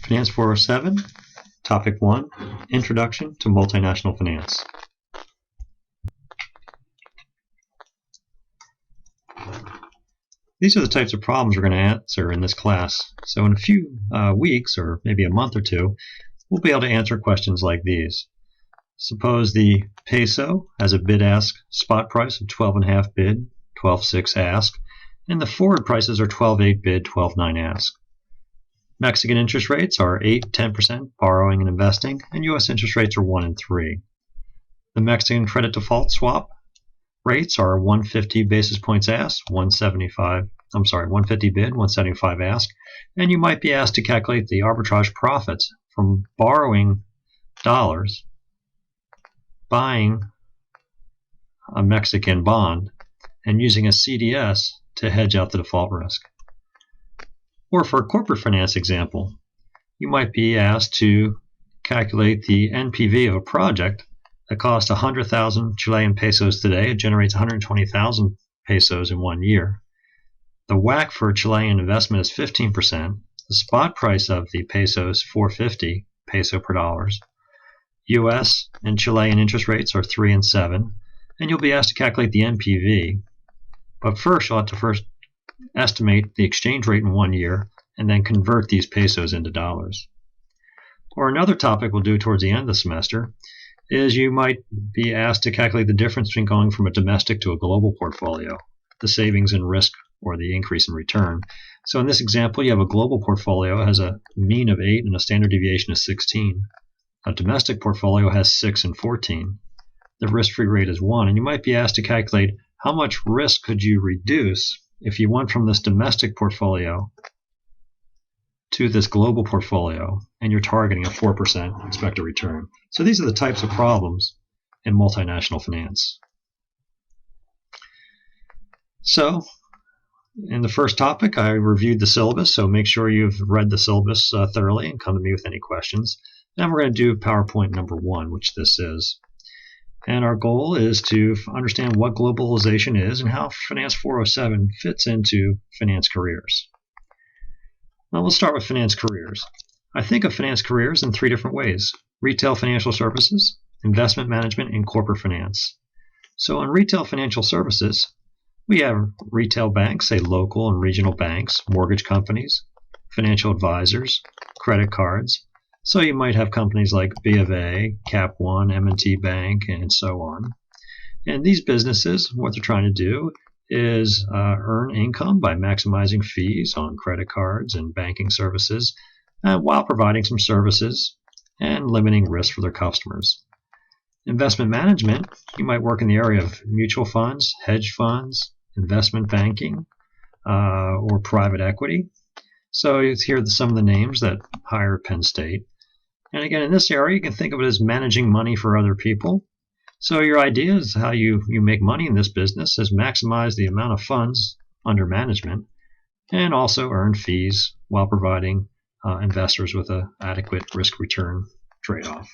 Finance 407, Topic 1, Introduction to Multinational Finance. These are the types of problems we're going to answer in this class. So in a few weeks, or maybe a month or two, we'll be able to answer questions like these. Suppose the peso has a bid-ask spot price of 12.5 bid, 12.6 ask, and the forward prices are 12.8 bid, 12.9 ask. Mexican interest rates are 8, 10% borrowing and investing, and U.S. interest rates are 1 and 3. The Mexican credit default swap rates are 150 basis points ask, 150 bid, 175 ask, and you might be asked to calculate the arbitrage profits from borrowing dollars, buying a Mexican bond, and using a CDS to hedge out the default risk. Or for a corporate finance example, you might be asked to calculate the NPV of a project that costs 100,000 Chilean pesos today. It generates 120,000 pesos in 1 year. The WACC for a Chilean investment is 15%. The spot price of the peso is 450 peso per dollars. U.S. and Chilean interest rates are 3 and 7, and you'll be asked to calculate the NPV. But first, you'll have to estimate the exchange rate in 1 year and then convert these pesos into dollars. Or another topic we'll do towards the end of the semester is you might be asked to calculate the difference between going from a domestic to a global portfolio, the savings and risk or the increase in return. So in this example, you have a global portfolio that has a mean of 8 and a standard deviation of 16. A domestic portfolio has 6 and 14. The risk-free rate is 1, and you might be asked to calculate how much risk could you reduce if you went from this domestic portfolio to this global portfolio, and you're targeting a 4% expected return. So these are the types of problems in multinational finance. So in the first topic, I reviewed the syllabus, so make sure you've read the syllabus thoroughly and come to me with any questions. Then we're going to do PowerPoint number 1, which this is. And our goal is to understand what globalization is and how Finance 407 fits into finance careers. Now we'll start with finance careers. I think of finance careers in 3 different ways: retail financial services, investment management, and corporate finance. So in retail financial services, we have retail banks, say local and regional banks, mortgage companies, financial advisors, credit cards. So you might have companies like B of A, Cap One, M&T Bank, and so on. And these businesses, what they're trying to do is earn income by maximizing fees on credit cards and banking services while providing some services and limiting risk for their customers. Investment management, you might work in the area of mutual funds, hedge funds, investment banking, or private equity. So here are some of the names that hire at Penn State. And again, in this area, you can think of it as managing money for other people. So your idea is how you make money in this business is maximize the amount of funds under management and also earn fees while providing investors with an adequate risk-return trade-off.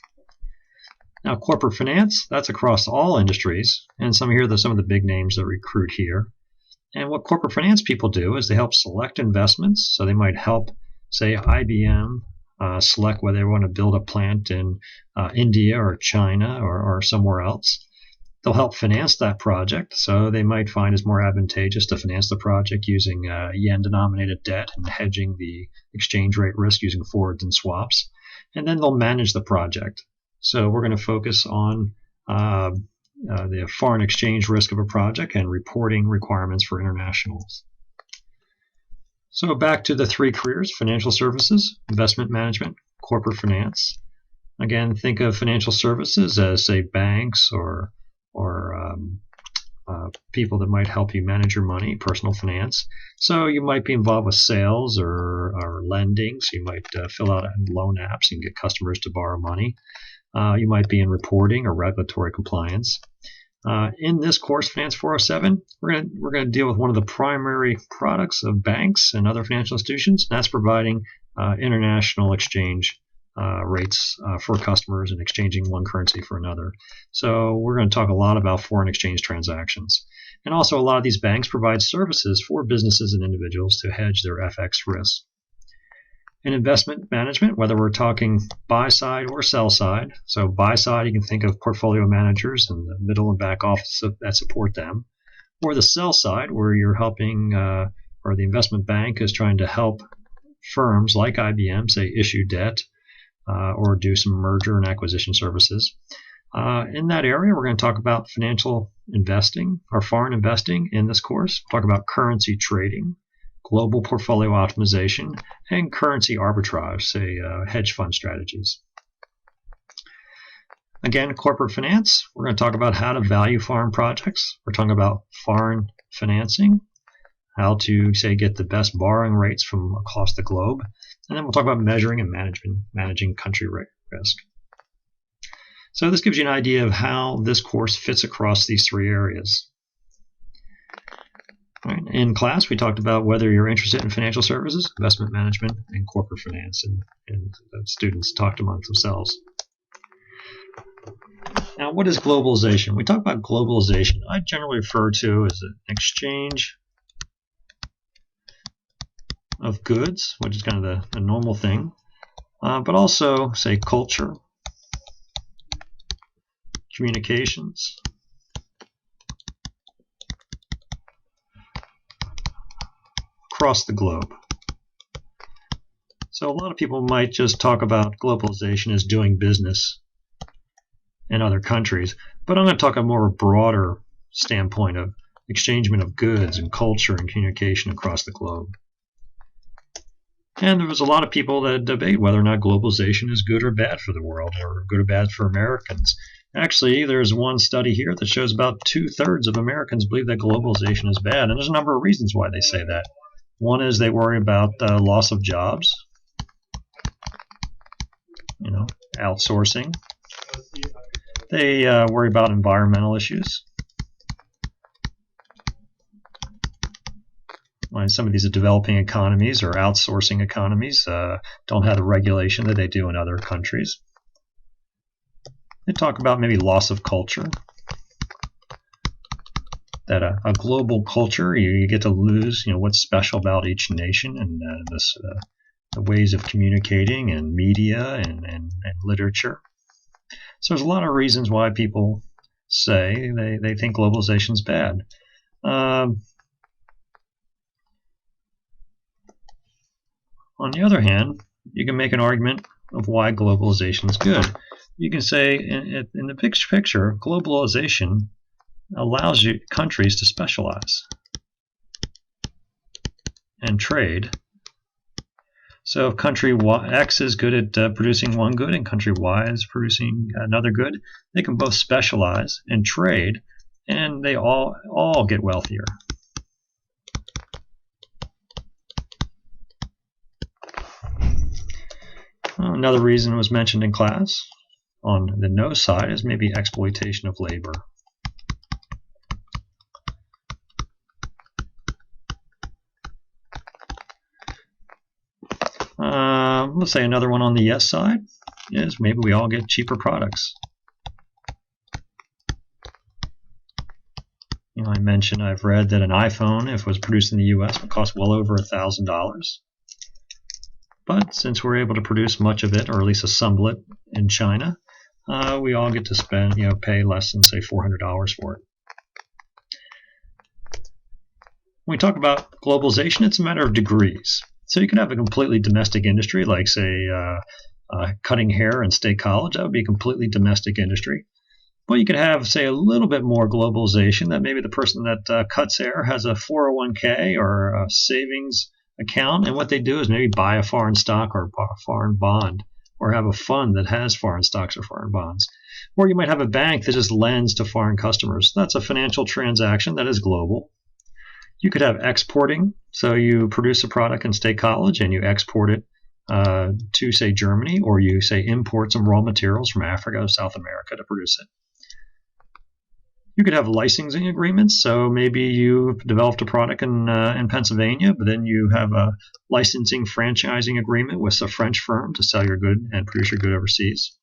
Now, corporate finance, that's across all industries, and some of the big names that recruit here. And what corporate finance people do is they help select investments. So they might help, say, IBM select whether they want to build a plant in India or China or somewhere else. They'll help finance that project. So they might find it's more advantageous to finance the project using yen-denominated debt and hedging the exchange rate risk using forwards and swaps. And then they'll manage the project. So we're going to focus on the foreign exchange risk of a project and reporting requirements for internationals. So back to the 3 careers: financial services, investment management, corporate finance. Again, think of financial services as, say, banks or people that might help you manage your money, personal finance. So you might be involved with sales or lending. So you might fill out loan apps and get customers to borrow money. You might be in reporting or regulatory compliance. In this course, Finance 407, we're going to deal with one of the primary products of banks and other financial institutions, and that's providing international exchange rates for customers and exchanging one currency for another. So we're going to talk a lot about foreign exchange transactions. And also, a lot of these banks provide services for businesses and individuals to hedge their FX risk. In investment management, whether we're talking buy side or sell side, so buy side, you can think of portfolio managers and the middle and back office that support them, or the sell side, where you're helping, or the investment bank is trying to help firms like IBM, say, issue debt or do some merger and acquisition services. In that area, we're going to talk about financial investing or foreign investing in this course. We'll talk about currency trading, global portfolio optimization, and currency arbitrage, say hedge fund strategies. Again, corporate finance, we're going to talk about how to value foreign projects. We're talking about foreign financing, how to, say, get the best borrowing rates from across the globe. And then we'll talk about measuring and managing country risk. So this gives you an idea of how this course fits across these three areas. Right. In class, we talked about whether you're interested in financial services, investment management, and corporate finance, and the students talked amongst themselves. Now, what is globalization? We talk about globalization. I generally refer to as an exchange of goods, which is kind of the normal thing, but also, say, culture, communications, across the globe. So a lot of people might just talk about globalization as doing business in other countries, but I'm going to talk a more broader standpoint of exchangement of goods and culture and communication across the globe. And there was a lot of people that debate whether or not globalization is good or bad for the world, or good or bad for Americans. Actually, there's one study here that shows about 2/3 of Americans believe that globalization is bad, and there's a number of reasons why they say that. One is they worry about loss of jobs, outsourcing. They worry about environmental issues. Some of these are developing economies or outsourcing economies, don't have the regulation that they do in other countries. They talk about maybe loss of culture. That a global culture, you get to lose, what's special about each nation, and the ways of communicating and media and literature. So there's a lot of reasons why people say they think globalization is bad. On the other hand, you can make an argument of why globalization is good. You can say, in the big picture, globalization allows countries to specialize and trade. So if country X is good at producing one good and country Y is producing another good, they can both specialize and trade, and they all get wealthier. Another reason was mentioned in class on the no side is maybe exploitation of labor. Let's say another one on the yes side is maybe we all get cheaper products. I mentioned I've read that an iPhone, if it was produced in the US, would cost well over $1,000. But since we're able to produce much of it, or at least assemble it in China, we all get to spend, pay less than, say, $400 for it. When we talk about globalization, it's a matter of degrees. So you can have a completely domestic industry, like, say, cutting hair in State College. That would be a completely domestic industry. But you could have, say, a little bit more globalization, that maybe the person that cuts hair has a 401k or a savings account, and what they do is maybe buy a foreign stock or a foreign bond, or have a fund that has foreign stocks or foreign bonds. Or you might have a bank that just lends to foreign customers. That's a financial transaction that is global. You could have exporting, so you produce a product in State College and you export it to, say, Germany, or you, say, import some raw materials from Africa or South America to produce it. You could have licensing agreements, so maybe you've developed a product in Pennsylvania, but then you have a licensing franchising agreement with a French firm to sell your good and produce your good overseas.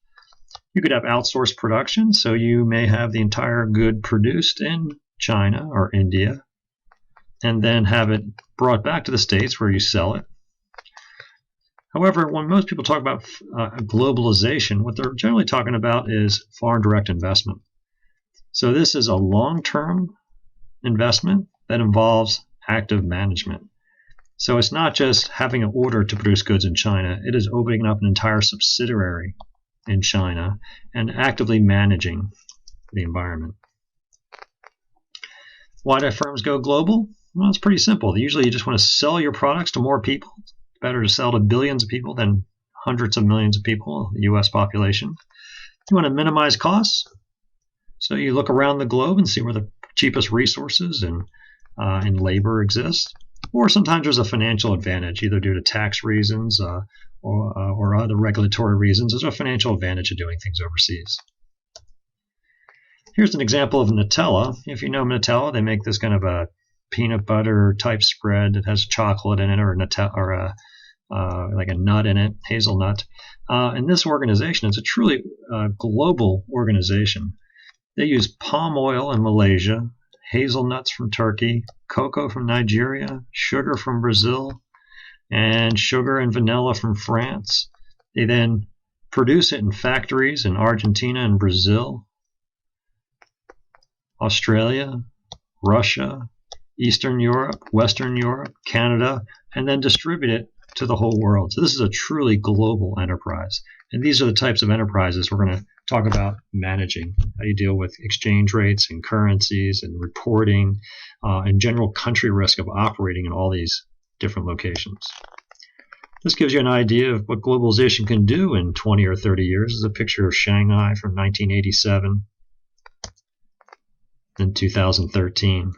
You could have outsourced production, so you may have the entire good produced in China or India, and then have it brought back to the States where you sell it. However, when most people talk about globalization, what they're generally talking about is foreign direct investment. So this is a long-term investment that involves active management. So it's not just having an order to produce goods in China. It is opening up an entire subsidiary in China and actively managing the environment. Why do firms go global? Well, it's pretty simple. Usually you just want to sell your products to more people. It's better to sell to billions of people than hundreds of millions of people, the U.S. population. You want to minimize costs. So you look around the globe and see where the cheapest resources and labor exist. Or sometimes there's a financial advantage, either due to tax reasons or other regulatory reasons. There's a financial advantage of doing things overseas. Here's an example of Nutella. If you know Nutella, they make this kind of a peanut butter type spread that has chocolate in it or like a nut in it, hazelnut. And this organization is a truly global organization. They use palm oil in Malaysia, hazelnuts from Turkey, cocoa from Nigeria, sugar from Brazil, and sugar and vanilla from France. They then produce it in factories in Argentina and Brazil, Australia, Russia, Eastern Europe, Western Europe, Canada, and then distribute it to the whole world. So this is a truly global enterprise. And these are the types of enterprises we're going to talk about managing, how you deal with exchange rates and currencies and reporting and general country risk of operating in all these different locations. This gives you an idea of what globalization can do in 20 or 30 years. This is a picture of Shanghai from 1987 and 2013.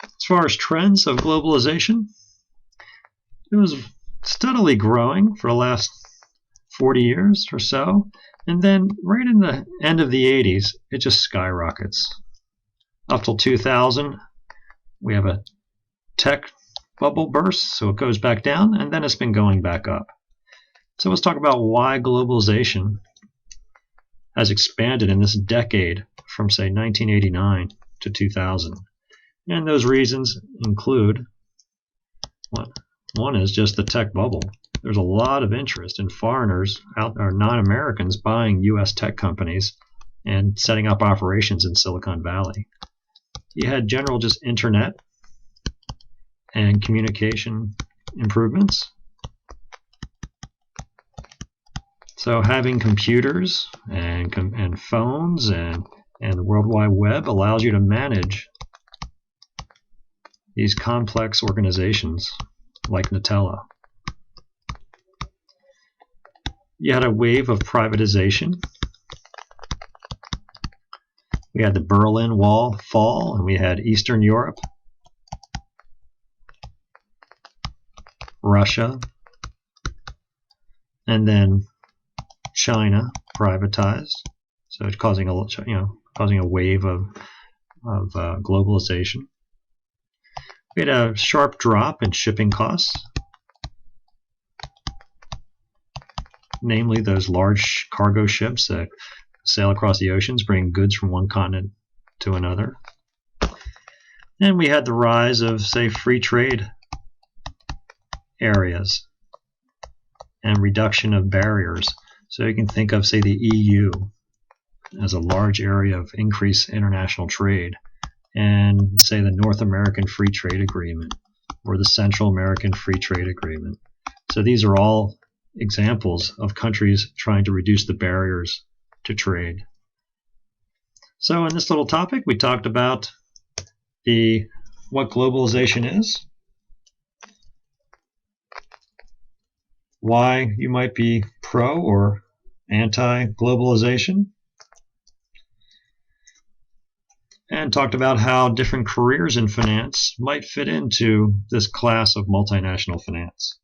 As far as trends of globalization, it was steadily growing for the last 40 years or so, and then right in the end of the 80s, it just skyrockets. Up till 2000, we have a tech bubble burst, so it goes back down, and then it's been going back up. So let's talk about why globalization has expanded in this decade from, say, 1989 to 2000. And those reasons include, one is just the tech bubble. There's a lot of interest in foreigners, or non-Americans, buying U.S. tech companies and setting up operations in Silicon Valley. You had general just internet and communication improvements. So having computers and phones and the World Wide Web allows you to manage these complex organizations like Nutella. You had a wave of privatization. We had the Berlin Wall fall, and we had Eastern Europe, Russia, and then China privatized. So it's causing a wave of globalization. We had a sharp drop in shipping costs, namely those large cargo ships that sail across the oceans, bring goods from one continent to another. And we had the rise of, say, free trade areas and reduction of barriers. So you can think of, say, the EU as a large area of increased international trade, and, say, the North American Free Trade Agreement or the Central American Free Trade Agreement. So these are all examples of countries trying to reduce the barriers to trade. So in this little topic, we talked about what globalization is, why you might be pro or anti-globalization, and talked about how different careers in finance might fit into this class of multinational finance.